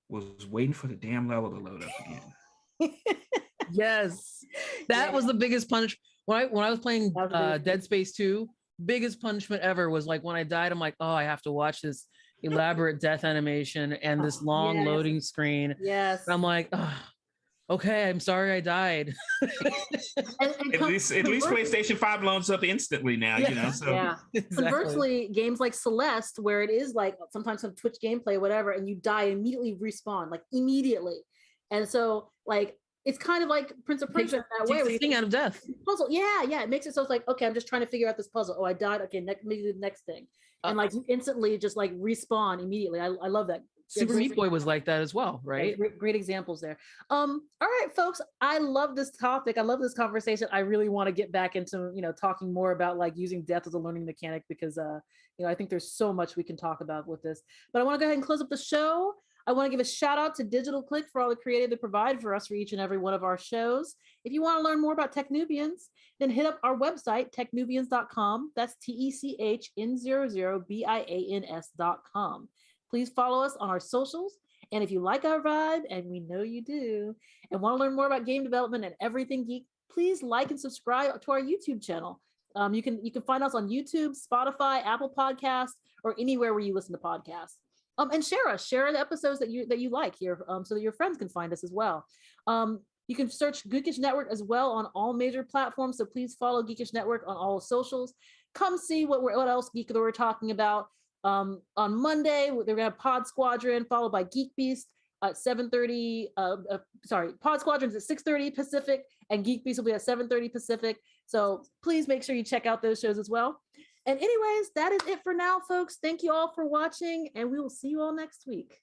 was waiting for the damn level to load up again. Yes, that was the biggest punishment. When I was playing Dead Space 2, biggest punishment ever was like when I died, I'm like, oh, I have to watch this elaborate death animation and this long loading screen. Yes. And I'm like, oh, okay, I'm sorry I died. At least PlayStation 5 loads up instantly now, So Exactly. Conversely, games like Celeste, where it is like sometimes some Twitch gameplay, whatever, and you die, immediately respawn, like immediately. And so like it's kind of like Prince of Persia that way. Takes the sting out of death. Puzzle, it makes it so it's like, okay, I'm just trying to figure out this puzzle. Oh, I died. Okay, maybe the next thing, and like you instantly just like respawn immediately. I love that. Super Meat Boy was like that as well, right? Great examples there. All right, folks, I love this topic. I love this conversation. I really want to get back into talking more about like using death as a learning mechanic, because I think there's so much we can talk about with this. But I want to go ahead and close up the show. I want to give a shout out to Digital Click for all the creative they provide for us for each and every one of our shows. If you want to learn more about techn00bians, then hit up our website, techn00bians.com. That's techn00bians.com. Please follow us on our socials. And if you like our vibe, and we know you do, and want to learn more about game development and everything geek, please like and subscribe to our YouTube channel. You can find us on YouTube, Spotify, Apple Podcasts, or anywhere where you listen to podcasts. And share the episodes that you like here, so that your friends can find us as well. You can search Geekish Network as well on all major platforms. So please follow Geekish Network on all socials. Come see what else geek we're talking about. On Monday, they're gonna have Pod Squadron followed by Geek Beast at 7:30. Pod Squadron's at 6:30 Pacific, and Geek Beast will be at 7:30 Pacific. So please make sure you check out those shows as well. And anyways, that is it for now, folks. Thank you all for watching, and we will see you all next week.